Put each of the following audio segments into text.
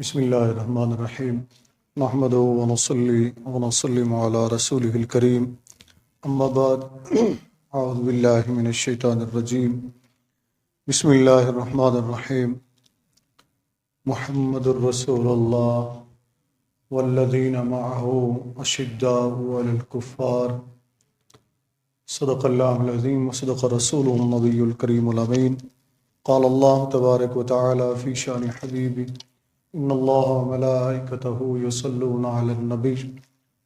بسم اللہ الرحمن الرحیم نحمد ونصلی ونسلم علی رسولہ الکریم اما بعد اعوذ باللہ من الشیطان الرجیم بسم اللہ الرحمن الرحیم محمد الرسول اللہ والذین معہ اشداء علی الکفار صدق اللہ العظیم وصدق رسولہ النبی الکریم الامین قال اللہ تبارک وتعالی فی شان حبیبی ان اللہ وملائکتہ یصلون علی النبی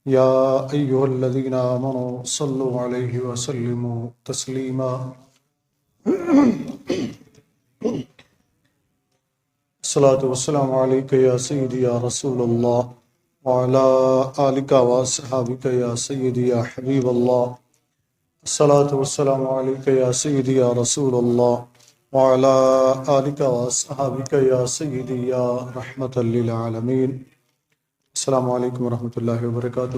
یا ایہا الذین آمنوا صلوا علیہ وسلموا تسلیما الصلاۃ والسلام علیک یا سیدی یا رسول اللہ وعلی آلک واصحابک یا سیدی یا حبیب اللہ الصلاۃ والسلام علیک یا سیدی یا رسول اللہ وعلی آلک واصحابک یا سیدی یا رحمۃ للعالمین۔ السلام علیکم ورحمۃ اللہ وبرکاتہ۔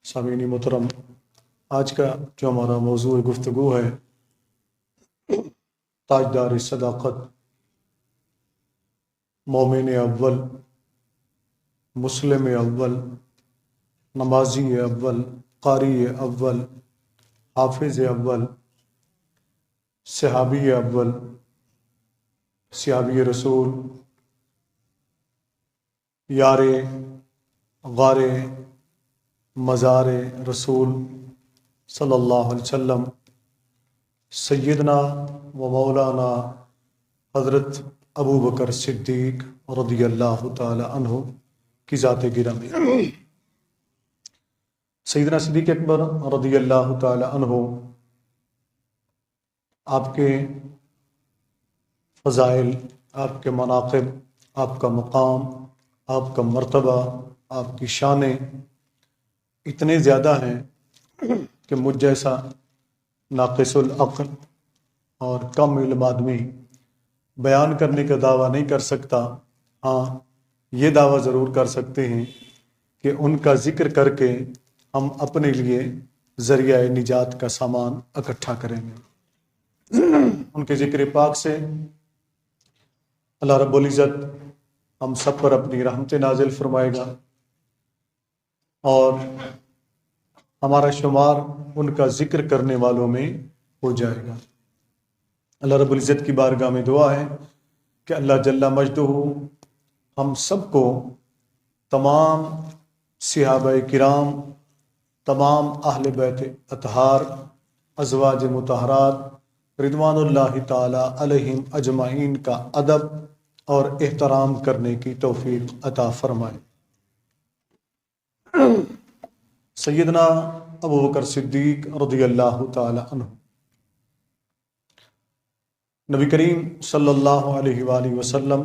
سامعین محترم، آج کا جو ہمارا موضوع گفتگو ہے تاجدار صداقت، مومن اول، مسلم اول، نمازی اول، قاری اول، حافظ اول، صحابی اول، صحابی رسول، یار غار مزار رسول صلی اللہ علیہ وسلم، سیدنا و مولانا حضرت ابو بکر صدیق رضی اللہ تعالی عنہ کی ذات گرامی۔ سیدنا صدیق اکبر رضی اللہ تعالی عنہ آپ کے فضائل، آپ کے مناقب، آپ کا مقام، آپ کا مرتبہ، آپ کی شانیں اتنے زیادہ ہیں کہ مجھ جیسا ناقص العقل اور کم علم آدمی بیان کرنے کا دعویٰ نہیں کر سکتا۔ ہاں، یہ دعویٰ ضرور کر سکتے ہیں کہ ان کا ذکر کر کے ہم اپنے لیے ذریعہ نجات کا سامان اکٹھا کریں گے۔ ان کے ذکر پاک سے اللہ رب العزت ہم سب پر اپنی رحمت نازل فرمائے گا اور ہمارا شمار ان کا ذکر کرنے والوں میں ہو جائے گا۔ اللہ رب العزت کی بارگاہ میں دعا ہے کہ اللہ جل مجدہ ہم سب کو تمام صحابہ کرام، تمام اہل بیت اطہار، ازواج مطہرات رضوان اللہ تعالی علیہم اجمعین کا ادب اور احترام کرنے کی توفیق عطا فرمائے۔ سیدنا ابو بکر صدیق رضی اللہ تعالی عنہ، نبی کریم صلی اللہ علیہ وآلہ وسلم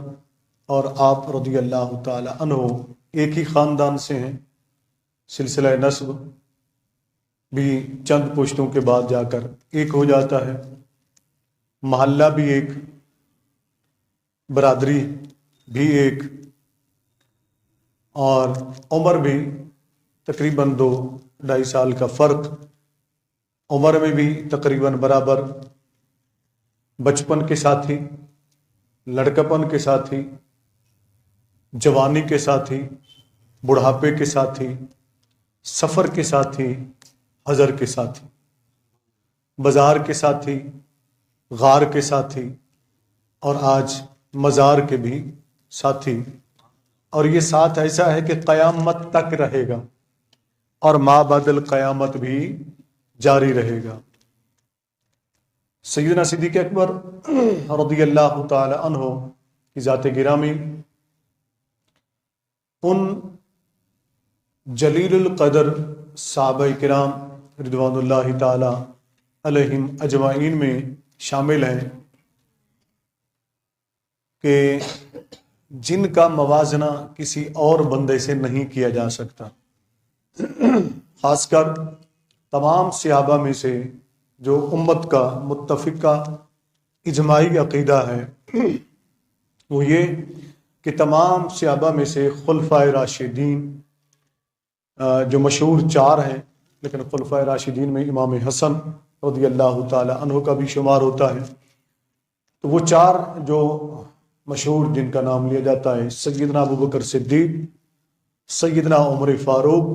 اور آپ رضی اللہ تعالی عنہ ایک ہی خاندان سے ہیں۔ سلسلہ نسب بھی چند پشتوں کے بعد جا کر ایک ہو جاتا ہے، محلہ بھی ایک، برادری بھی ایک، اور عمر بھی تقریباً 2-2.5 سال کا فرق، عمر میں بھی تقریباً برابر، بچپن کے ساتھی، لڑکپن کے ساتھی، جوانی کے ساتھی، بڑھاپے کے ساتھی، سفر کے ساتھی، حضر کے ساتھی، بازار کے ساتھی، غار کے ساتھی، اور آج مزار کے بھی ساتھی، اور یہ ساتھ ایسا ہے کہ قیامت تک رہے گا اور ما بعد القیامت بھی جاری رہے گا۔ سیدنا صدیق اکبر رضی اللہ تعالی عنہ کی ذات گرامی ان جلیل القدر صحابہ کرام رضوان اللہ تعالی علیہم اجمعین میں شامل ہیں کہ جن کا موازنہ کسی اور بندے سے نہیں کیا جا سکتا۔ خاص کر تمام صحابہ میں سے جو امت کا متفقہ اجماعی عقیدہ ہے وہ یہ کہ تمام صحابہ میں سے خلفائے راشدین، جو مشہور 4 ہیں لیکن خلفائے راشدین میں امام حسن رضی اللہ تعالی عنہ کا بھی شمار ہوتا ہے، تو وہ 4 جو مشہور جن کا نام لیا جاتا ہے سیدنا ابو بکر صدیق، سیدنا عمر فاروق،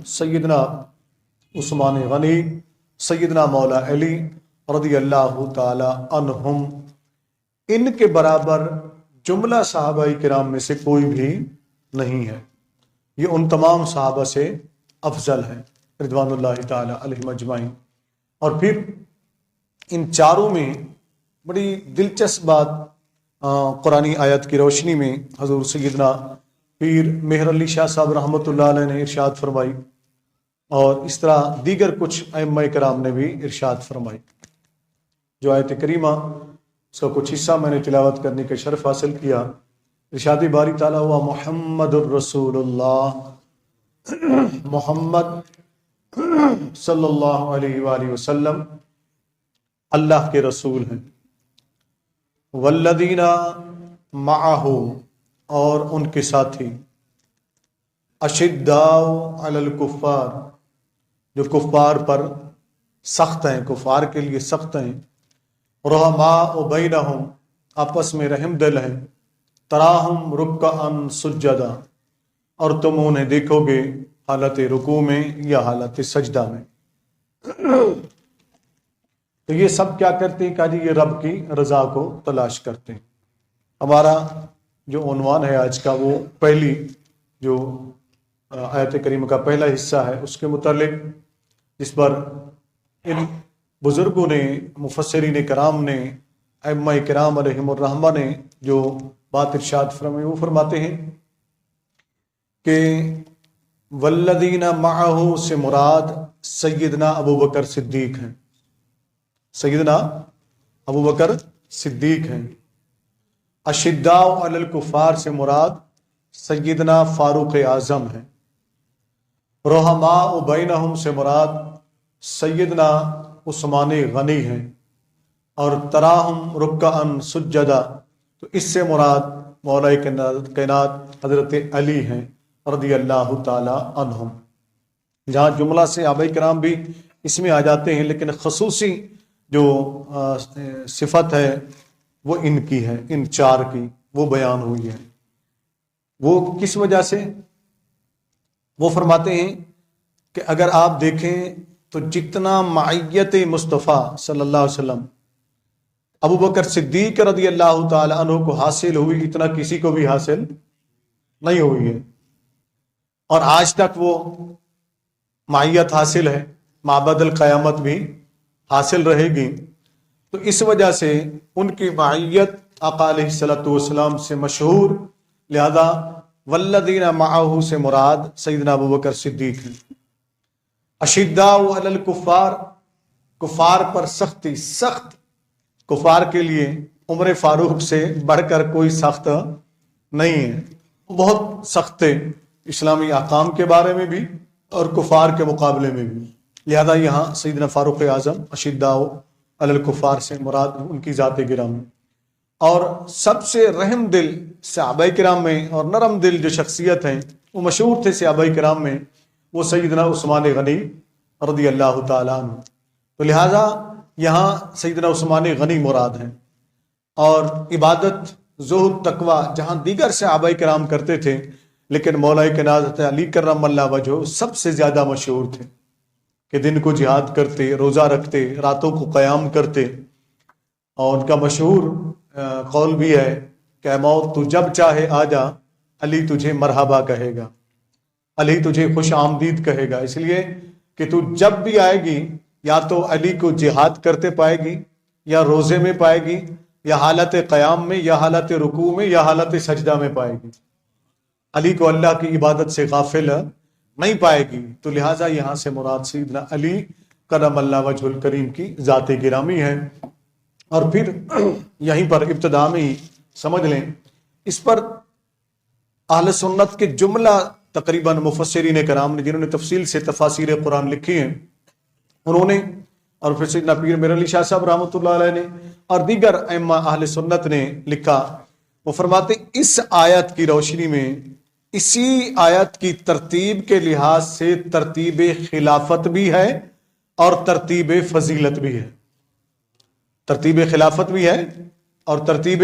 سیدنا عثمان غنی، سیدنا مولا علی رضی اللہ تعالی عنہم، ان کے برابر جملہ صحابہ کرام میں سے کوئی بھی نہیں ہے۔ یہ ان تمام صحابہ سے افضل ہے رضوان اللہ تعالی علیہم اجمعین۔ اور پھر ان چاروں میں بڑی دلچسپ بات قرآنی آیت کی روشنی میں حضور سیدنا پیر مہر علی شاہ صاحب رحمۃ اللہ علیہ نے ارشاد فرمائی، اور اس طرح دیگر کچھ ائمہ کرام نے بھی ارشاد فرمائی۔ جو آیت کریمہ اس کا کچھ حصہ میں نے تلاوت کرنے کا شرف حاصل کیا۔ ارشاد باری تعالیٰ ہوا محمد الرسول اللہ، محمد صلی اللہ علیہ وآلہ وسلم اللہ کے رسول ہیں۔ والذین معہ، اور ان کے ساتھی، اشداء علی الکفار، جو کفار پر سخت ہیں، کفار کے لیے سخت ہیں، رحماء بینہم، آپس میں رحم دل ہیں، تراہم رکعا سجدا، اور تم انہیں دیکھو گے حالت رکوع میں یا حالت سجدہ میں۔ تو یہ سب کیا کرتے ہیں؟ کہا جی یہ رب کی رضا کو تلاش کرتے ہیں۔ ہمارا جو عنوان ہے آج کا، وہ پہلی جو آیت کریمہ کا پہلا حصہ ہے اس کے متعلق، جس پر ان بزرگوں نے، مفسرین کرام نے، ائمہ کرام علیہم الرحمہ نے جو بات ارشاد فرمائی، وہ فرماتے ہیں کہ والذین معہ سے مراد سیدنا ابو بکر صدیق ہیں، سیدنا ابو بکر صدیق ہیں۔ اشداء علی الکفار سے مراد سیدنا فاروق اعظم ہیں۔ رحماء بینہم سے مراد سیدنا عثمان غنی ہیں۔ اور تراہم رکعا سجدا، تو اس سے مراد مولا کائنات حضرت علی ہیں رضی اللہ تعالی عنہم۔ جہاں جملہ سے صحابہ کرام بھی اس میں آ جاتے ہیں، لیکن خصوصی جو صفت ہے وہ ان کی ہے، ان چار کی وہ بیان ہوئی ہے۔ وہ کس وجہ سے؟ وہ فرماتے ہیں کہ اگر آپ دیکھیں تو جتنا معیت مصطفیٰ صلی اللہ علیہ وسلم ابو بکر صدیق رضی اللہ تعالی عنہ کو حاصل ہوئی، اتنا کسی کو بھی حاصل نہیں ہوئی ہے، اور آج تک وہ معیت حاصل ہے، مابعد القیامت بھی حاصل رہے گی۔ تو اس وجہ سے ان کی معیت آقا علیہ الصلوۃ والسلام سے مشہور، لہذا والذین معہ سے مراد سیدنا ابو بکر صدیق ہیں۔ اشداء علی الکفار، کفار پر سختی، سخت کفار کے لیے عمر فاروق سے بڑھ کر کوئی سخت نہیں ہے، بہت سخت تھے اسلامی احکام کے بارے میں بھی اور کفار کے مقابلے میں بھی، لہذا یہاں سیدنا فاروق اعظم اشداء علی الکفار سے مراد ان کی ذات گرامی۔ اور سب سے رحم دل صحابہ کرام میں اور نرم دل جو شخصیت ہیں وہ مشہور تھے صحابہ کرام میں، وہ سیدنا عثمان غنی رضی اللہ تعالیٰ عنہ۔ تو لہٰذا یہاں سیدنا عثمان غنی مراد ہیں۔ اور عبادت، زہد، تقوی جہاں دیگر صحابہ کرام کرتے تھے، لیکن مولا کائنات علی کرم اللہ وجہہ سب سے زیادہ مشہور تھے کہ دن کو جہاد کرتے، روزہ رکھتے، راتوں کو قیام کرتے، اور ان کا مشہور قول بھی ہے کہ اے موت تو جب چاہے آ جا، علی تجھے مرحبا کہے گا، علی تجھے خوش آمدید کہے گا، اس لیے کہ تو جب بھی آئے گی یا تو علی کو جہاد کرتے پائے گی، یا روزے میں پائے گی، یا حالت قیام میں، یا حالت رکوع میں، یا حالت سجدہ میں پائے گی۔ علی کو اللہ کی عبادت سے غافل نہیں پائے گی۔ تو لہٰذا یہاں سے مراد سیدنا علی کرم اللہ وجہ الکریم کی ذات گرامی ہے۔ اور پھر یہیں پر ابتدا میں ہی سمجھ لیں، اس پر اہل سنت کے جملہ تقریباً مفسرین کرام نے، جنہوں نے تفصیل سے تفاسیر قرآن لکھی ہیں، انہوں نے، اور پھر سیدنا پیر میر علی شاہ صاحب رحمۃ اللہ علیہ نے اور دیگر ائمہ اہل سنت نے لکھا، وہ فرماتے اس آیت کی روشنی میں، اسی آیت کی ترتیب کے لحاظ سے ترتیب خلافت بھی ہے اور ترتیب فضیلت بھی ہے، ترتیب خلافت بھی ہے اور ترتیب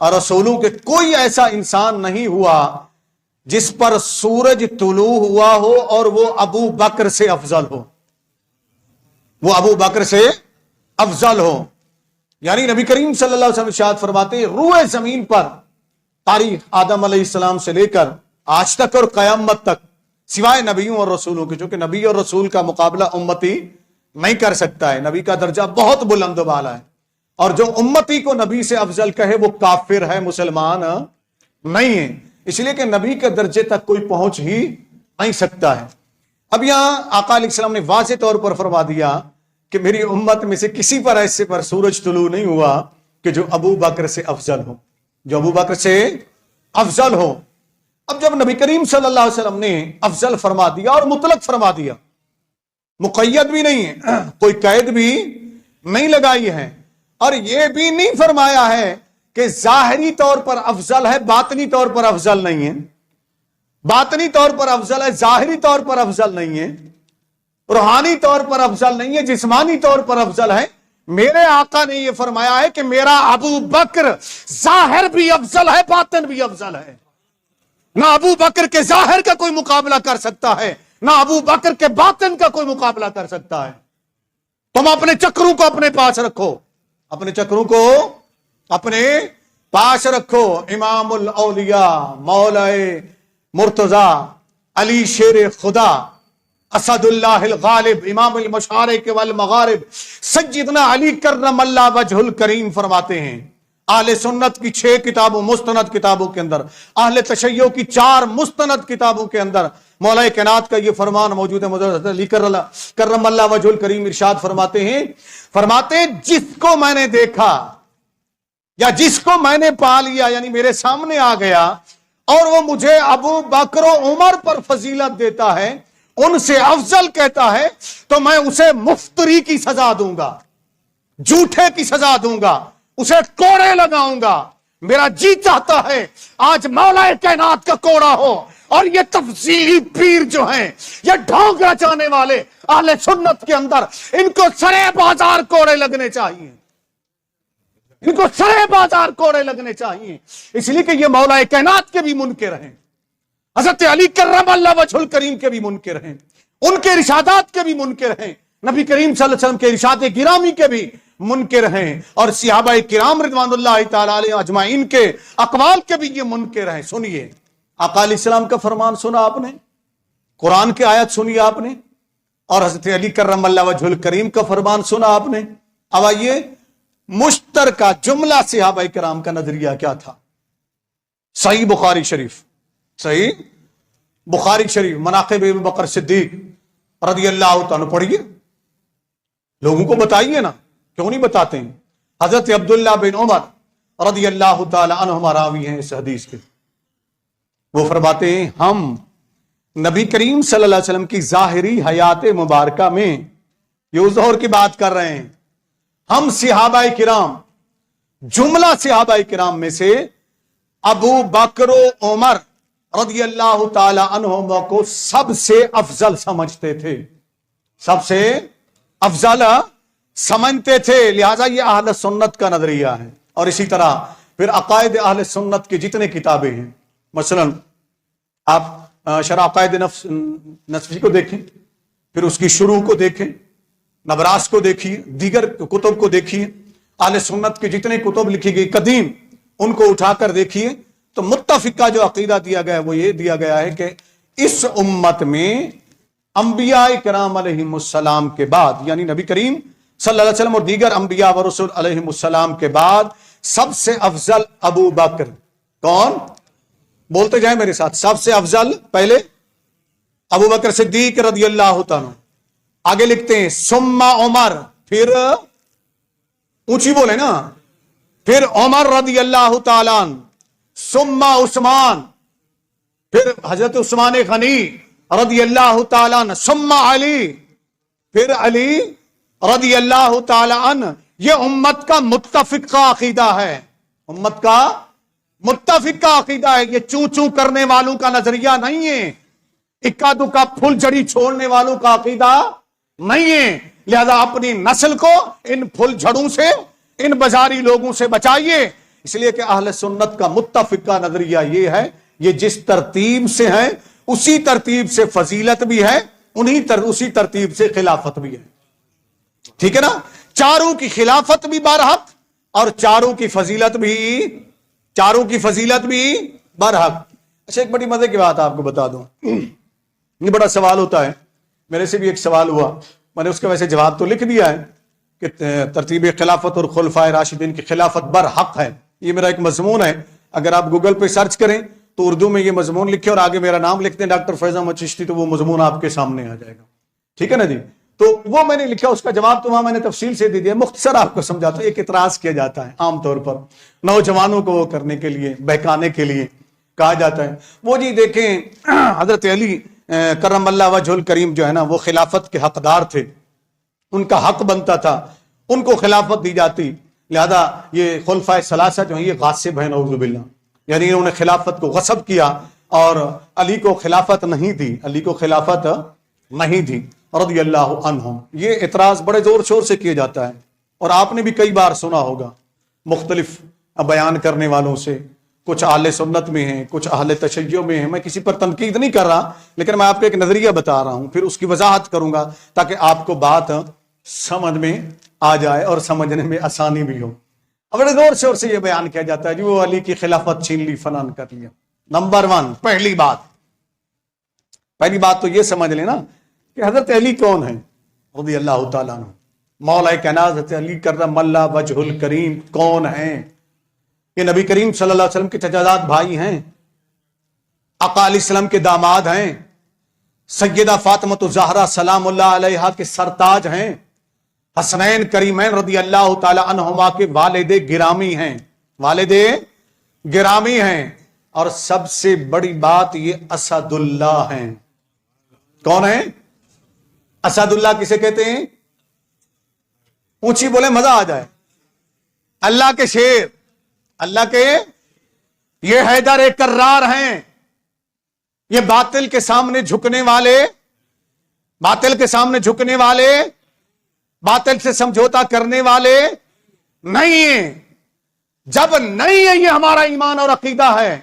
اور رسولوں کے کوئی ایسا انسان نہیں ہوا جس پر سورج طلوع ہوا ہو اور وہ ابو بکر سے افضل ہو، وہ ابو بکر سے افضل ہو۔ یعنی نبی کریم صلی اللہ علیہ وسلم ارشاد فرماتے ہیں روئے زمین پر تاریخ آدم علیہ السلام سے لے کر آج تک اور قیامت تک سوائے نبیوں اور رسولوں کے، چونکہ نبی اور رسول کا مقابلہ امتی نہیں کر سکتا ہے، نبی کا درجہ بہت بلند و بالا ہے، اور جو امتی کو نبی سے افضل کہے وہ کافر ہے، مسلمان نہیں ہے، اس لیے کہ نبی کے درجے تک کوئی پہنچ ہی نہیں سکتا ہے۔ اب یہاں آقا علیہ السلام نے واضح طور پر فرما دیا کہ میری امت میں سے کسی پر ایسے پر سورج طلوع نہیں ہوا کہ جو ابو بکر سے افضل ہو، جو ابو بکر سے افضل ہو۔ اب جب نبی کریم صلی اللہ علیہ وسلم نے افضل فرما دیا اور مطلق فرما دیا، مقید بھی نہیں ہے، کوئی قید بھی نہیں لگائی ہے، اور یہ بھی نہیں فرمایا ہے کہ ظاہری طور پر افضل ہے، باطنی طور پر افضل نہیں ہے، باطنی طور پر افضل ہے، ظاہری طور پر افضل نہیں ہے، روحانی طور پر افضل نہیں ہے، جسمانی طور پر افضل ہے۔ میرے آقا نے یہ فرمایا ہے کہ میرا ابو بکر ظاہر بھی افضل ہے، باطن بھی افضل ہے۔ نہ ابو بکر کے ظاہر کا کوئی مقابلہ کر سکتا ہے، نہ ابو بکر کے باطن کا کوئی مقابلہ کر سکتا ہے۔ تم اپنے چکروں کو اپنے پاس رکھو، اپنے چکروں کو اپنے پاس رکھو۔ امام الاولیاء مولا مرتضی علی شیر خدا اسد اللہ الغالب امام المشارق والمغارب سیدنا علی کرم اللہ وجہ الکریم فرماتے ہیں، اہل سنت کی 6 کتابوں مستند کتابوں کے اندر، اہل تشیع کی 4 مستند کتابوں کے اندر مولا کائنات کا یہ فرمان موجود ہے۔ حضرت علی کرم اللہ وجہ الکریم ارشاد فرماتے ہیں جس کو میں نے دیکھا یا جس کو میں نے پا لیا، یعنی میرے سامنے آ گیا اور وہ مجھے ابو بکر و عمر پر فضیلت دیتا ہے، ان سے افضل کہتا ہے، تو میں اسے مفتری کی سزا دوں گا، جھوٹے کی سزا دوں گا، اسے کوڑے لگاؤں گا۔ میرا جی چاہتا ہے آج مولا کائنات کا کوڑا ہو، اور یہ تفصیلی پیر جو ہیں، یہ ڈھونگ رچانے والے اہل سنت کے اندر، ان کو سرے بازار کوڑے لگنے چاہیے، ان کو سرے بازار کوڑے لگنے چاہیے، اس لیے کہ یہ مولا کائنات کے بھی منکر ہیں، حضرت علی کرم اللہ وجہ الکریم کے بھی منکر ہیں، ان کے ارشادات کے بھی منکر ہیں، نبی کریم صلی اللہ علیہ وسلم کے ارشاد گرامی کے بھی منکر ہیں، اور صحابہ کرام رضوان اللہ تعالی علیہ اجمعین کے اقوال کے بھی یہ منکر ہیں۔ سنیے آقا علیہ السلام کا فرمان سنا آپ نے، قرآن کی آیت سنی آپ نے، اور حضرت علی کرم اللہ وجہ الکریم کا فرمان سنا آپ نے۔ اب آئیے مشترکہ جملہ صحابہ کرام کا نظریہ کیا تھا۔ صحیح بخاری شریف، صحیح بخاری شریف مناقب ابو بکر صدیق رضی اللہ تعالیٰ پڑھیے، لوگوں کو بتائیے نا، کیوں نہیں بتاتے ہیں۔ حضرت عبداللہ بن عمر رضی اللہ تعالی عنہما راوی ہیں اس حدیث کے، وہ فرماتے ہیں ہم نبی کریم صلی اللہ علیہ وسلم کی ظاہری حیات مبارکہ میں، یہ اس دور کی بات کر رہے ہیں، ہم صحابہ کرام، جملہ صحابہ کرام میں سے ابو بکر و عمر رضی اللہ تعالی عنہما کو سب سے افضل سمجھتے تھے، سب سے افضل سمجھتے تھے، لہذا یہ اہل سنت کا نظریہ ہے۔ اور اسی طرح پھر عقائد اہل سنت کی جتنے کتابیں ہیں، مثلا آپ شرح عقائد نصفی کو دیکھیں، پھر اس کی شروع کو دیکھیں، نبراس کو دیکھیے، دیگر کتب کو دیکھیے، اہل سنت کے جتنے کتب لکھی گئی قدیم ان کو اٹھا کر دیکھیے، تو متفقہ جو عقیدہ دیا گیا ہے وہ یہ دیا گیا ہے کہ اس امت میں انبیاء کرام علیہم السلام کے بعد، یعنی نبی کریم صلی اللہ علیہ وسلم اور دیگر انبیاء و رسول علیہم السلام کے بعد سب سے افضل ابو بکر، کون؟ بولتے جائیں میرے ساتھ، سب سے افضل پہلے ابو بکر صدیق رضی اللہ تعالیٰ، آگے لکھتے ہیں ثم عمر، پھر اونچی بولے نا، پھر عمر رضی اللہ تعالیٰ، ثم عثمان، پھر حضرت عثمان غنی رضی اللہ تعالیٰ، ثم علی، پھر علی رضی اللہ تعالیٰ عنہ۔ یہ امت کا متفقہ عقیدہ ہے، امت کا متفقہ عقیدہ ہے، یہ چوں چوں کرنے والوں کا نظریہ نہیں ہے، اکا دکا پھول جڑی چھوڑنے والوں کا عقیدہ نہیں ہے۔ لہذا اپنی نسل کو ان پھول جھڑوں سے، ان بازاری لوگوں سے بچائیے، اس لیے کہ اہل سنت کا متفقہ نظریہ یہ ہے، یہ جس ترتیب سے ہے اسی ترتیب سے فضیلت بھی ہے، اسی ترتیب سے خلافت بھی ہے، ٹھیک ہے نا؟ چاروں کی خلافت بھی برحق اور چاروں کی فضیلت بھی برحق۔ اچھا، ایک بڑی مزے کی بات آپ کو بتا دوں، یہ بڑا سوال ہوتا ہے، میرے سے بھی ایک سوال ہوا، میں نے اس کا ویسے جواب تو لکھ دیا ہے کہ ترتیب خلافت اور خلفائے راشدین کی خلافت برحق ہے، یہ میرا ایک مضمون ہے، اگر آپ گوگل پہ سرچ کریں تو اردو میں یہ مضمون لکھیں اور آگے میرا نام لکھتے ہیں ڈاکٹر فیض احمد چشتی، تو وہ مضمون آپ کے سامنے آ جائے گا، ٹھیک ہے نا جی؟ تو وہ میں نے لکھا، اس کا جواب تو وہاں میں نے تفصیل سے دے دیا، مختصر آپ کو سمجھاتا ہوں۔ ایک اعتراض کیا جاتا ہے عام طور پر نوجوانوں کو وہ کرنے کے لیے، بہکانے کے لیے کہا جاتا ہے، وہ جی دیکھیں حضرت علی کرم اللہ وجہ الکریم جو ہے نا، وہ خلافت کے حقدار تھے، ان کا حق بنتا تھا، ان کو خلافت دی جاتی، لہذا یہ خلفائے ثلاثہ جو ہیں یہ غاصب ہیں، نعوذ باللہ، یعنی انہوں نے خلافت کو غصب کیا اور علی کو خلافت نہیں دی رضی اللہ عنہم۔ یہ اعتراض بڑے زور شور سے کیا جاتا ہے، اور آپ نے بھی کئی بار سنا ہوگا مختلف بیان کرنے والوں سے، کچھ اہل سنت میں ہیں، کچھ اہل تشیع میں ہیں، میں کسی پر تنقید نہیں کر رہا، لیکن میں آپ کو ایک نظریہ بتا رہا ہوں، پھر اس کی وضاحت کروں گا تاکہ آپ کو بات سمجھ میں آ جائے اور سمجھنے میں آسانی بھی ہو۔ بڑے زور شور سے یہ بیان کیا جاتا ہے جو وہ علی کی خلافت چھین لی، فلان کر لیا۔ نمبر 1، پہلی بات تو یہ سمجھ لینا کہ حضرت علی کون ہیں رضی اللہ تعالیٰ عنہ، مولا کائنات حضرت علی کرم اللہ وجہ الکریم کون ہیں؟ یہ نبی کریم صلی اللہ علیہ وسلم کے چچاداد بھائی ہیں، آقا علیہ السلام کے داماد ہیں، سیدہ فاطمہ الزہرا سلام اللہ علیہا کے سرتاج ہیں، حسنین کریمین رضی اللہ تعالی عنہما کے والد گرامی ہیں، اور سب سے بڑی بات یہ اسد اللہ ہیں۔ کون ہیں؟ اسد اللہ کسے کہتے ہیں؟ اونچی بولے مزہ آ جائے۔ اللہ کے شیر، اللہ کے، یہ حیدر کرار ہیں، یہ باطل کے سامنے جھکنے والے، باطل سے سمجھوتا کرنے والے نہیں ہیں۔ جب نہیں ہے، یہ ہمارا ایمان اور عقیدہ ہے،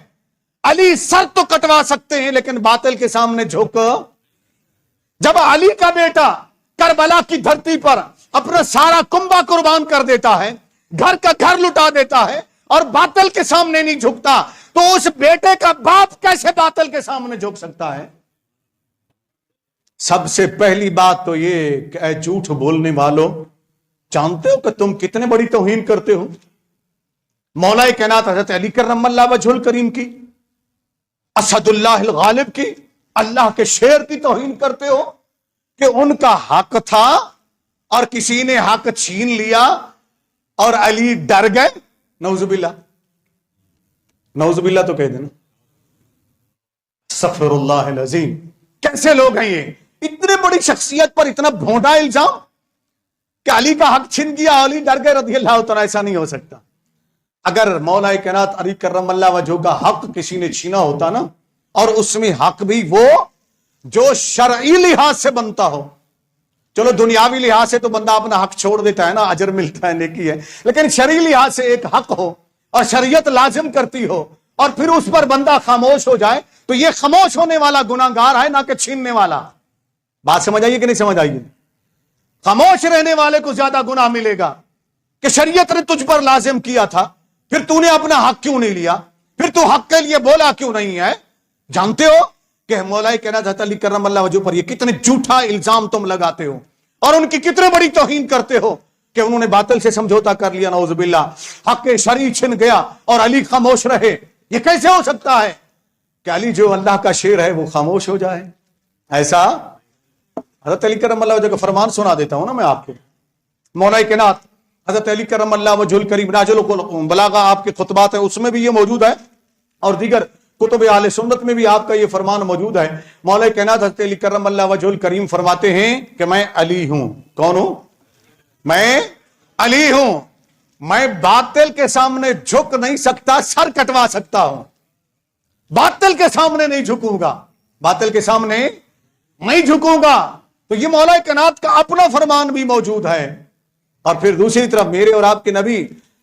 علی سر تو کٹوا سکتے ہیں لیکن باطل کے سامنے جھک، جب علی کا بیٹا کربلا کی دھرتی پر اپنا سارا کنبہ قربان کر دیتا ہے، گھر کا گھر لٹا دیتا ہے اور باطل کے سامنے نہیں جھکتا، تو اس بیٹے کا باپ کیسے باطل کے سامنے جھک سکتا ہے؟ سب سے پہلی بات تو یہ کہ اے جھوٹ بولنے والوں، جانتے ہو کہ تم کتنے بڑی توہین کرتے ہو مولا کائنات حضرت علی کرم اللہ وجہ الکریم کی، اسد اللہ الغالب کی، اللہ کے شیر کی توہین کرتے ہو کہ ان کا حق تھا اور کسی نے حق چھین لیا اور علی ڈر گئے۔ نعوذ باللہ تو کہہ دینا، استغفر اللہ العظیم۔ کیسے لوگ ہیں یہ؟ اتنے بڑی شخصیت پر اتنا بھونڈا الزام کہ علی کا حق چھن گیا، علی ڈر گئے رضی اللہ تعالیٰ۔ ایسا نہیں ہو سکتا۔ اگر مولا کائنات علی کرم اللہ وجہ کا حق کسی نے چھینا ہوتا نا، اور اس میں حق بھی وہ جو شرعی لحاظ سے بنتا ہو، چلو دنیاوی لحاظ سے تو بندہ اپنا حق چھوڑ دیتا ہے نا، اجر ملتا ہے، نیکی ہے، لیکن شرعی لحاظ سے ایک حق ہو اور شریعت لازم کرتی ہو اور پھر اس پر بندہ خاموش ہو جائے، تو یہ خاموش ہونے والا گناہگار ہے، نہ کہ چھیننے والا۔ بات سمجھ آئیے کہ نہیں سمجھ آئیے؟ خاموش رہنے والے کو زیادہ گناہ ملے گا کہ شریعت نے تجھ پر لازم کیا تھا، پھر تو نے اپنا حق کیوں نہیں لیا، پھر تو حق کے لیے بولا کیوں نہیں ہے؟ جانتے ہو کہ مولا کائنات حضرت علی کرم اللہ وجہ پر یہ کتنے جھوٹا الزام تم لگاتے ہو اور ان کی کتنے بڑی توہین کرتے ہو کہ انہوں نے باطل سے سمجھوتا کر لیا، نعوذ باللہ، حق شرعی چھن گیا اور علی خاموش رہے۔ یہ کیسے ہو سکتا ہے کہ علی جو اللہ کا شیر ہے وہ خاموش ہو جائے؟ ایسا حضرت علی کرم اللہ وجہ کا فرمان سنا دیتا ہوں نا میں آپ کو۔ مولا کائنات حضرت علی کرم اللہ وجہ الکریم، ناجل البلاغہ آپ کے خطبات ہیں، اس میں بھی یہ موجود ہے اور دیگر کتب اہل سنت میں بھی آپ کا یہ فرمان موجود ہے۔ مولا کائنات حضرت علی کرم اللہ وجہ الکریم فرماتے ہیں کہ میں علی ہوں۔ کون ہوں؟ میں علی ہوں، میں باطل کے سامنے جھک نہیں سکتا، سر کٹوا سکتا ہوں، باطل کے سامنے نہیں جھکوں گا، باطل کے سامنے نہیں جھکوں گا۔ تو یہ مولا کائنات کا اپنا فرمان بھی موجود ہے، اور پھر دوسری طرف میرے اور آپ کے نبی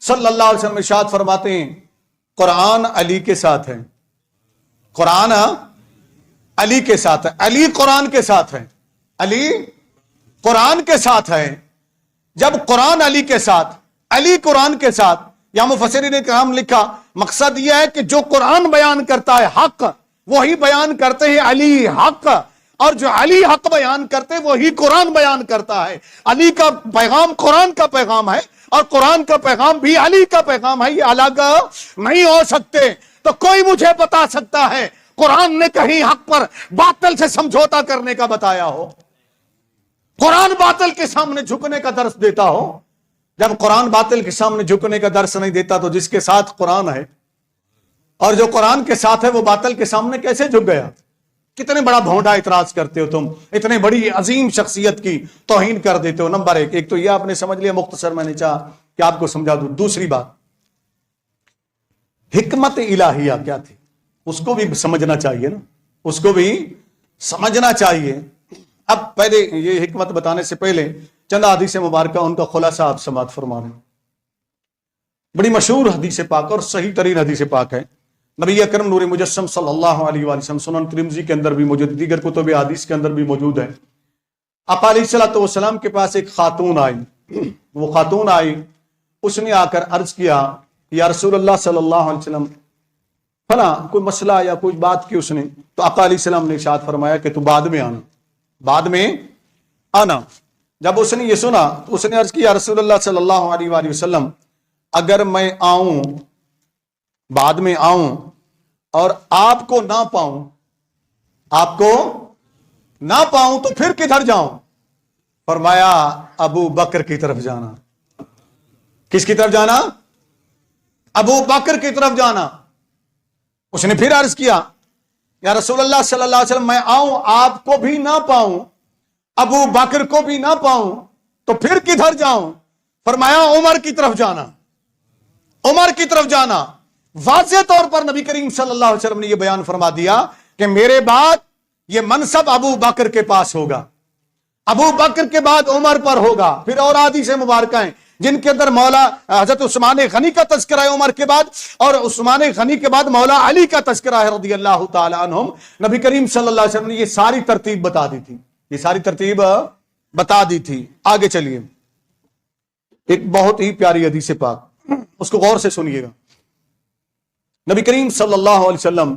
صلی اللہ علیہ وسلم ارشاد فرماتے ہیں قرآن علی کے ساتھ ہے، قرآن علی کے ساتھ ہے، علی قرآن کے ساتھ ہے، علی قرآن کے ساتھ ہے۔ جب قرآن علی کے ساتھ، علی قرآن کے ساتھ، یا مفسرین کرام لکھا مقصد یہ ہے کہ جو قرآن بیان کرتا ہے حق، وہی بیان کرتے ہیں علی حق، اور جو علی حق بیان کرتے وہی قرآن بیان کرتا ہے۔ علی کا پیغام قرآن کا پیغام ہے، اور قرآن کا پیغام بھی علی کا پیغام ہے، یہ الگ نہیں ہو سکتے۔ تو کوئی مجھے بتا سکتا ہے قرآن نے کہیں حق پر باطل سے سمجھوتا کرنے کا بتایا ہو؟ قرآن باطل کے سامنے جھکنے کا درس دیتا ہو؟ جب قرآن باطل کے سامنے جھکنے کا درس نہیں دیتا تو جس کے ساتھ قرآن ہے اور جو قرآن کے ساتھ ہے وہ باطل کے سامنے کیسے جھک گیا؟ کتنے بڑا بھونڈا اعتراض کرتے ہو تم، اتنے بڑی عظیم شخصیت کی توہین کر دیتے ہو۔ نمبر ایک تو یہ آپ نے سمجھ لیا، مختصر میں نے چاہا کہ آپ کو سمجھا دوں۔ دوسری بات، حکمت الہیہ کیا تھی اس کو بھی سمجھنا چاہیے نا، اس کو بھی سمجھنا چاہیے۔ اب پہلے یہ حکمت بتانے سے پہلے چند حدیث مبارکہ ان کا خلاصہ آپ سماعت فرما رہے ہیں۔ بڑی مشہور حدیث پاک اور صحیح ترین حدیث پاک ہے، نبی اکرم نور مجسم صلی اللہ علیہ وآلہ وسلم، سنن ترمذی کے اندر بھی موجود، دیگر کتب حدیث کے اندر بھی موجود ہے۔ آقا علیہ الصلوۃ والسلام کے پاس ایک خاتون آئی، وہ خاتون آئی، اس نے آ کر عرض کیا یا رسول اللہ صلی اللہ علیہ وسلم فلاں کوئی مسئلہ یا کوئی بات کی اس نے، تو آقا علیہ السلام نے ارشاد فرمایا کہ تو بعد میں آنا، بعد میں آنا۔ جب اس نے یہ سنا تو اس نے عرض کیا رسول اللہ صلی اللہ علیہ وآلہ وسلم اگر میں آؤں، بعد میں آؤں اور آپ کو نہ پاؤں، آپ کو نہ پاؤں تو پھر کدھر جاؤں؟ فرمایا ابو بکر کی طرف جانا۔ کس کی طرف جانا؟ ابو بکر کی طرف جانا۔ اس نے پھر عرض کیا یا رسول اللہ صلی اللہ علیہ وسلم میں آؤں آپ کو بھی نہ پاؤں، ابو بکر کو بھی نہ پاؤں تو پھر کدھر جاؤں؟ فرمایا عمر کی طرف جانا، عمر کی طرف جانا۔ واضح طور پر نبی کریم صلی اللہ علیہ وسلم نے یہ بیان فرما دیا کہ میرے بعد یہ منصب ابو بکر کے پاس ہوگا، ابو بکر کے بعد عمر پر ہوگا۔ پھر اور حدیث مبارکہ ہیں جن کے اندر مولا حضرت عثمان غنی کا تذکرہ ہے عمر کے بعد، اور عثمان غنی کے بعد مولا علی کا تذکرہ ہے رضی اللہ تعالی عنہم۔ نبی کریم صلی اللہ علیہ وسلم نے یہ ساری ترتیب بتا دی تھی، یہ ساری ترتیب بتا دی تھی۔ آگے چلیے، ایک بہت ہی پیاری حدیث پاک، اس کو غور سے سنیے گا۔ نبی کریم صلی اللہ علیہ وسلم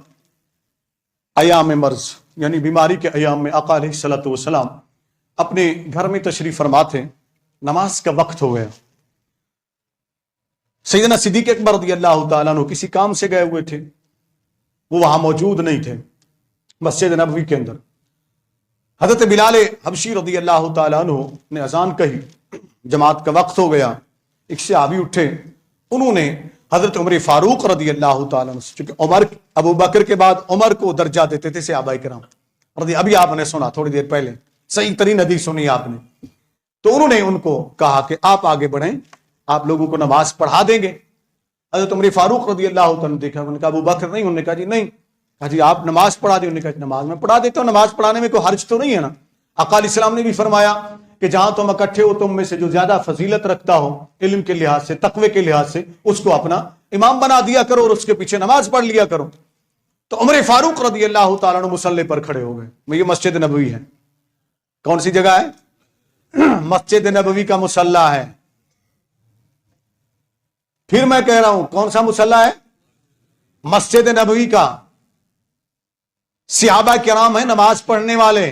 ایام مرض یعنی بیماری کے ایام میں آقا علیہ الصلوۃ والسلام اپنے گھر میں تشریف فرما تھے، نماز کا وقت ہو گیا۔ سیدنا صدیق اکبر رضی اللہ تعالیٰ عنہ کسی کام سے گئے ہوئے تھے، وہ وہاں موجود نہیں تھے مسجد نبوی کے اندر۔ حضرت بلال حبشی رضی اللہ تعالیٰ عنہ نے اذان کہی، جماعت کا وقت ہو گیا، ایک صحابی اٹھے، انہوں نے حضرت عمر فاروق رضی اللہ تعالیٰ عنہ، چونکہ عمر ابو بکر کے بعد عمر کو درجہ دیتے تھے صحابہ کرام رضی، ابھی آپ نے سنا تھوڑی دیر پہلے، صحیح ترین حدیث سنی آپ نے، تو انہوں نے ان کو کہا کہ آپ آگے بڑھیں، آپ لوگوں کو نماز پڑھا دیں گے۔ حضرت عمر فاروق رضی اللہ تعالیٰ نے دیکھا، انہوں نے کہا ابو بکر نہیں، انہوں نے کہا جی نہیں، کہا جی آپ نماز پڑھا دیں، انہوں نے کہا نماز میں پڑھا دیتا ہوں، نماز پڑھانے میں کوئی حرج تو نہیں ہے نا۔ آقا علیہ السلام نے بھی فرمایا کہ جہاں تم اکٹھے ہو تم میں سے جو زیادہ فضیلت رکھتا ہو علم کے لحاظ سے، تقوی کے لحاظ سے، اس کو اپنا امام بنا دیا کرو اور اس کے پیچھے نماز پڑھ لیا کرو۔ تو عمر فاروق رضی اللہ تعالیٰ عنہ مصلی پر کھڑے ہو گئے۔ یہ مسجد نبوی ہے، کون سی جگہ ہے؟ مسجد نبوی کا مصلی ہے۔ پھر میں کہہ رہا ہوں کون سا مصلی ہے؟ مسجد نبوی کا۔ صحابہ کرام ہیں نماز پڑھنے والے،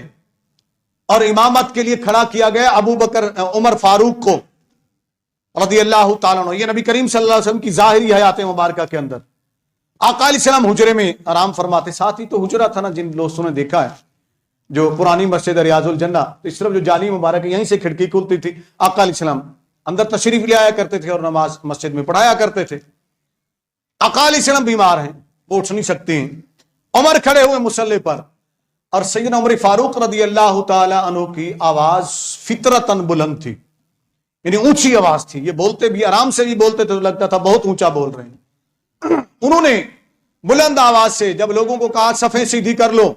اور امامت کے لیے کھڑا کیا گیا ابو بکر عمر فاروق کو رضی اللہ تعالیٰ عنہ۔ یہ نبی کریم صلی اللہ علیہ وسلم کی ظاہری حیات مبارکہ کے اندر آقا علیہ السلام حجرے میں آرام فرماتے، ساتھ ہی تو حجرہ تھا نا، جن دوستوں نے دیکھا ہے جو پرانی مسجد ریاض الجنہ، تو اس طرف جو جالی مبارک یہیں سے کھڑکی کھلتی تھی، آقا علیہ السلام اندر تشریف لے آیا کرتے تھے اور نماز مسجد میں پڑھایا کرتے تھے۔ آقا علیہ السلام بیمار ہیں، وہ اٹھ نہیں سکتے ہیں، عمر کھڑے ہوئے مصلی پر، اور سیدنا عمر فاروق رضی اللہ تعالی عنہ کی آواز فطرتاً بلند تھی، یعنی اونچی آواز تھی، یہ بولتے بھی آرام سے بھی بولتے تو لگتا تھا بہت اونچا بول رہے ہیں۔ انہوں نے بلند آواز سے جب لوگوں کو کہا صفیں سیدھی کر لو،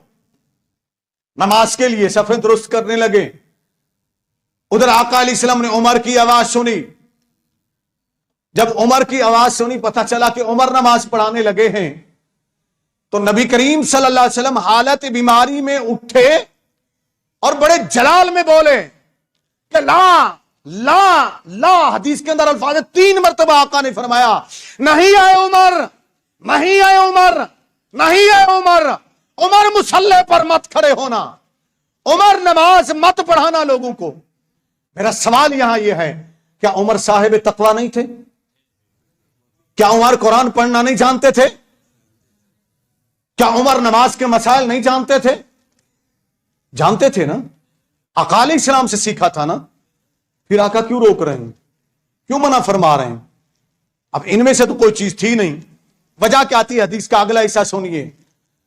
نماز کے لیے صفیں درست کرنے لگے، ادھر آقا علیہ السلام نے عمر کی آواز سنی، جب عمر کی آواز سنی، پتہ چلا کہ عمر نماز پڑھانے لگے ہیں، تو نبی کریم صلی اللہ علیہ وسلم حالت بیماری میں اٹھے اور بڑے جلال میں بولے کہ لا لا لا. حدیث کے اندر الفاظ 3 مرتبہ آقا نے فرمایا، نہیں اے عمر، نہیں اے عمر، نہیں اے عمر. عمر مصلی پر مت کھڑے ہونا، عمر نماز مت پڑھانا لوگوں کو. میرا سوال یہاں یہ ہے، کیا عمر صاحب تقوی نہیں تھے؟ کیا عمر قرآن پڑھنا نہیں جانتے تھے؟ کیا عمر نماز کے مسائل نہیں جانتے تھے؟ جانتے تھے نا، آقا علیہ السلام سے سیکھا تھا نا. پھر آقا کیوں روک رہے ہیں، کیوں منع فرما رہے ہیں؟ اب ان میں سے تو کوئی چیز تھی نہیں. وجہ کیا تھی؟ حدیث کا اگلا حصہ سنیے.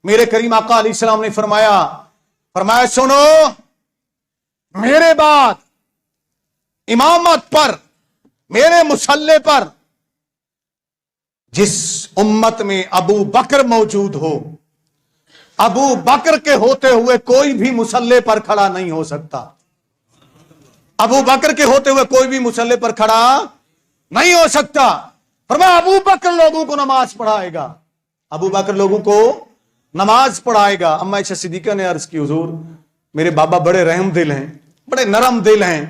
میرے کریم آقا علیہ السلام نے فرمایا سنو، میرے بعد امامت پر، میرے مصلی پر جس امت میں ابو بکر موجود ہو، ابو بکر کے ہوتے ہوئے کوئی بھی مصلی پر کھڑا نہیں ہو سکتا. ابو بکر کے ہوتے ہوئے کوئی بھی مصلی پر کھڑا نہیں ہو سکتا. فرمایا ابو بکر لوگوں کو نماز پڑھائے گا، ابو بکر لوگوں کو نماز پڑھائے گا. اما عائشہ صدیقہ نے عرض کی، حضور میرے بابا بڑے رحم دل ہیں، بڑے نرم دل ہیں،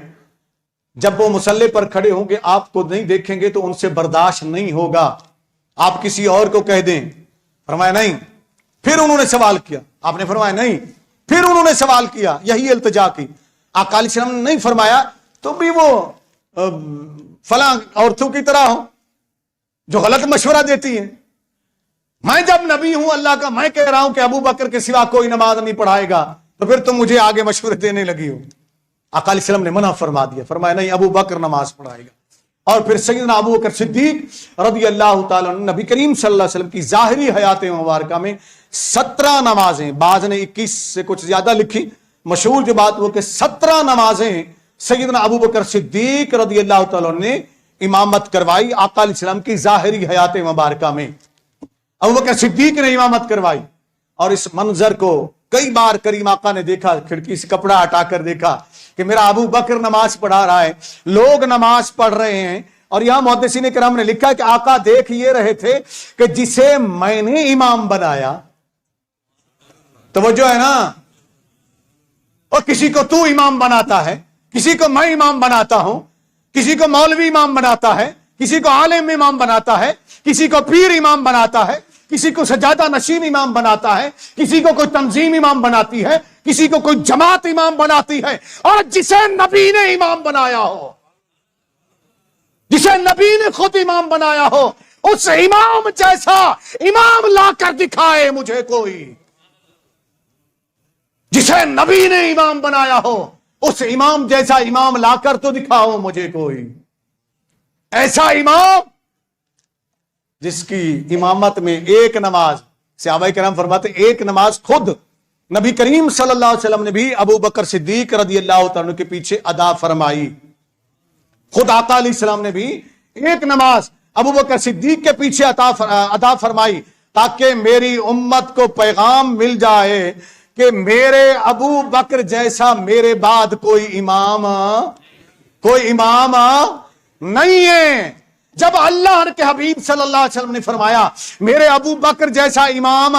جب وہ مصلی پر کھڑے ہوں گے آپ کو نہیں دیکھیں گے تو ان سے برداشت نہیں ہوگا، آپ کسی اور کو کہہ دیں. فرمایا نہیں. پھر انہوں نے سوال کیا، آپ نے فرمایا نہیں. پھر انہوں نے سوال کیا، یہی التجا کی. آقا علیہ السلام نے نہیں فرمایا تو بھی وہ فلاں عورتوں کی طرح ہو جو غلط مشورہ دیتی ہیں. میں جب نبی ہوں اللہ کا، میں کہہ رہا ہوں کہ ابو بکر کے سوا کوئی نماز نہیں پڑھائے گا، تو پھر تم مجھے آگے مشورے دینے لگی ہو. آقا علیہ السلام نے منع فرما دیا، فرمایا نہیں، ابو بکر نماز پڑھائے گا. اور پھر سیدنا ابو بکر صدیق رضی اللہ تعالیٰ عنہ، نبی کریم صلی اللہ علیہ وسلم کی ظاہری حیات مبارکہ میں 17 نمازیں، بعض نے 21 سے کچھ زیادہ لکھی، مشہور جو بات وہ کہ 17 نمازیں سیدنا ابو بکر صدیق رضی اللہ تعالیٰ نے امامت کروائی آقا علیہ السلام کی ظاہری حیات مبارکہ میں. ابو بکر صدیق نے امامت کروائی. اور اس منظر کو کئی بار کریم آقا نے دیکھا، کھڑکی سے کپڑا ہٹا کر دیکھا کہ میرا ابو بکر نماز پڑھا رہا ہے، لوگ نماز پڑھ رہے ہیں. اور یہاں محدثین کرام نے لکھا کہ آقا دیکھ یہ رہے تھے کہ جسے میں نے امام بنایا، توجہ ہے نا، اور کسی کو تو امام بناتا ہے، کسی کو میں امام بناتا ہوں، کسی کو مولوی امام بناتا ہے، کسی کو عالم امام بناتا ہے، کسی کو پیر امام بناتا ہے، کسی کو سجادہ نشین امام بناتا ہے، کسی کو کوئی تنظیم امام بناتی ہے، کسی کو کوئی جماعت امام بناتی ہے. اور جسے نبی نے امام بنایا ہو، جسے نبی نے خود امام بنایا ہو، اس امام جیسا امام لا کر دکھائے مجھے کوئی. جسے نبی نے امام بنایا ہو اس امام جیسا امام لا کر تو دکھاؤ مجھے کوئی. ایسا امام جس کی امامت میں ایک نماز، صحابہ کرام فرماتے ایک نماز خود نبی کریم صلی اللہ علیہ وسلم نے بھی ابو بکر صدیق رضی اللہ تعالیٰ کے پیچھے ادا فرمائی. خود آقا علیہ السلام نے بھی ایک نماز ابو بکر صدیق کے پیچھے ادا فرمائی، تاکہ میری امت کو پیغام مل جائے کہ میرے ابو بکر جیسا میرے بعد کوئی امام نہیں ہے. جب اللہ کے حبیب صلی اللہ علیہ وسلم نے فرمایا میرے ابو بکر جیسا امام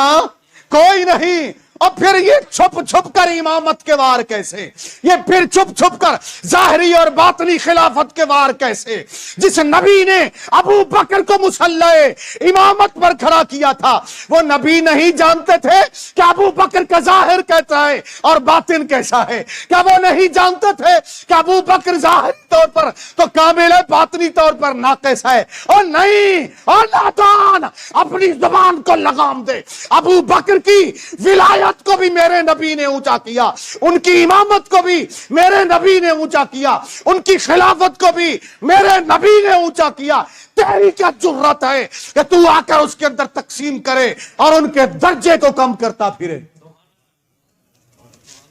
کوئی نہیں، اور پھر یہ چھپ چھپ کر امامت کے وار کیسے، یہ پھر چھپ چھپ کر ظاہری اور باطنی خلافت کے وار کیسے؟ جس نبی نے ابو بکر کو مصلی امامت پر کھڑا کیا تھا، وہ نبی نہیں جانتے تھے کہ ابو بکر کا ظاہر کیسا ہے اور باطن کیسا ہے؟ کیا وہ نہیں جانتے تھے کہ ابو بکر ظاہری طور پر تو کامل ہے، باطنی طور پر ناقص ہے؟ اور نہیں، اور نادان اپنی زبان کو لگام دے. ابو بکر کی ولایت کو بھی میرے نبی نے اونچا کیا، ان کی امامت کو بھی میرے نبی نے اونچا کیا، ان کی خلافت کو بھی میرے نبی نے اونچا کیا. تیری کیا جرات ہے کہ تو آ کر اس کے اندر تقسیم کرے اور ان کے درجے کو کم کرتا پھرے؟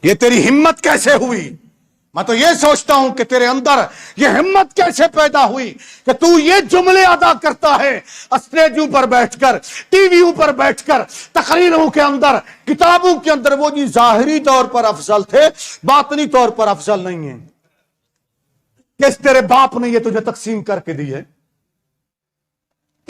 یہ تیری ہمت کیسے ہوئی؟ میں تو یہ سوچتا ہوں کہ تیرے اندر یہ ہمت کیسے پیدا ہوئی کہ تو یہ جملے ادا کرتا ہے اسٹیجوں پر بیٹھ کر، ٹی ویوں پر بیٹھ کر، تقریروں کے اندر، کتابوں کے اندر. وہ جی ظاہری طور پر افضل تھے، باطنی طور پر افضل نہیں ہیں. کس تیرے باپ نے یہ تجھے تقسیم کر کے دی ہے؟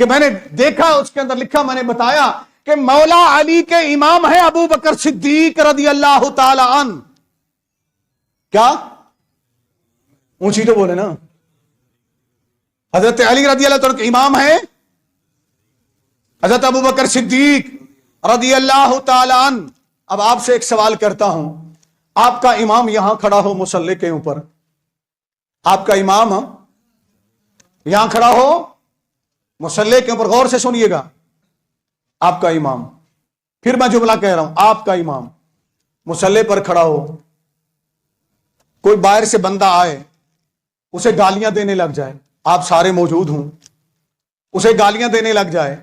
کہ میں نے دیکھا اس کے اندر لکھا، میں نے بتایا کہ مولا علی کے امام ہے ابو بکر صدیق رضی اللہ تعالی عنہ. کیا اونچی تو بولے نا. حضرت علی رضی اللہ تعالیٰ کے امام ہے حضرت ابو بکر صدیق رضی اللہ تعالی عنہ. اب آپ سے ایک سوال کرتا ہوں، آپ کا امام یہاں کھڑا ہو مصلی کے اوپر، آپ کا امام یہاں کھڑا ہو مصلی کے اوپر، غور سے سنیے گا، آپ کا امام، پھر میں جملہ کہہ رہا ہوں، آپ کا امام مصلی پر کھڑا ہو، کوئی باہر سے بندہ آئے اسے گالیاں دینے لگ جائے، آپ سارے موجود ہوں، اسے گالیاں دینے لگ جائے،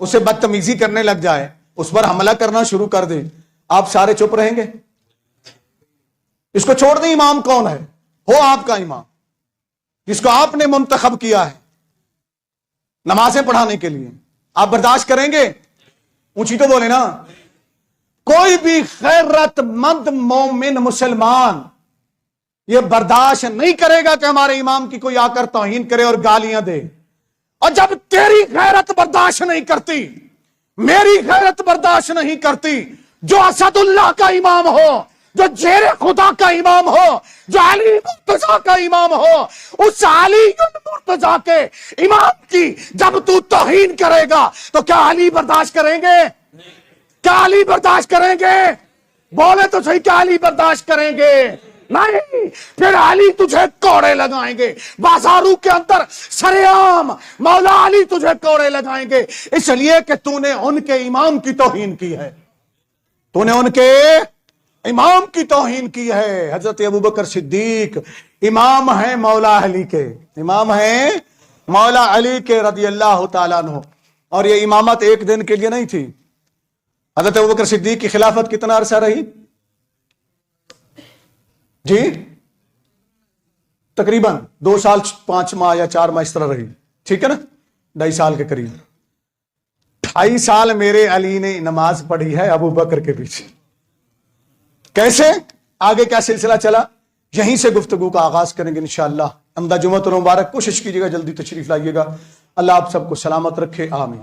اسے بدتمیزی کرنے لگ جائے، اس پر حملہ کرنا شروع کر دے، آپ سارے چپ رہیں گے؟ اس کو چھوڑ دیں، امام کون ہے؟ ہو آپ کا امام جس کو آپ نے منتخب کیا ہے نمازیں پڑھانے کے لیے، آپ برداشت کریں گے؟ اونچی تو بولے نا. کوئی بھی غیرت مند مومن مسلمان یہ برداشت نہیں کرے گا کہ ہمارے امام کی کوئی آ کر توہین کرے اور گالیاں دے. اور جب تیری غیرت برداشت نہیں کرتی، میری غیرت برداشت نہیں کرتی، جو اسد اللہ کا امام ہو، جو زیر خدا کا امام ہو، جو علی مرتضیٰ کا امام ہو، اس علی مرتضیٰ کے امام کی جب تو توہین کرے گا تو کیا علی برداشت کریں گے؟ کیا علی برداشت کریں گے؟ بولے تو صحیح، کیا علی برداشت کریں گے؟ نہیں. پھر علی تجھے کوڑے لگائیں گے بازاروں کے اندر سرے عام، مولا علی تجھے کوڑے لگائیں گے، اس لیے کہ تو نے ان کے امام کی توہین کی ہے، تو نے ان کے امام کی توہین کی ہے. حضرت ابو بکر صدیق امام ہیں مولا علی کے، امام ہیں مولا علی کے رضی اللہ تعالیٰ عنہ. اور یہ امامت ایک دن کے لیے نہیں تھی. حضرت ابو بکر صدیق کی خلافت کتنا عرصہ رہی؟ جی تقریباً 2 سال 5 ماہ یا 4 ماہ اس طرح رہی، ٹھیک ہے نا، 2.5 سال کے قریب. 2.5 سال میرے علی نے نماز پڑھی ہے ابو بکر کے پیچھے. کیسے؟ آگے کیا سلسلہ چلا یہیں سے گفتگو کا آغاز کریں گے انشاءاللہ. امدہ جمعۃ المبارک، کوشش کیجیے گا جلدی تشریف لائیے گا. اللہ آپ سب کو سلامت رکھے، آمین.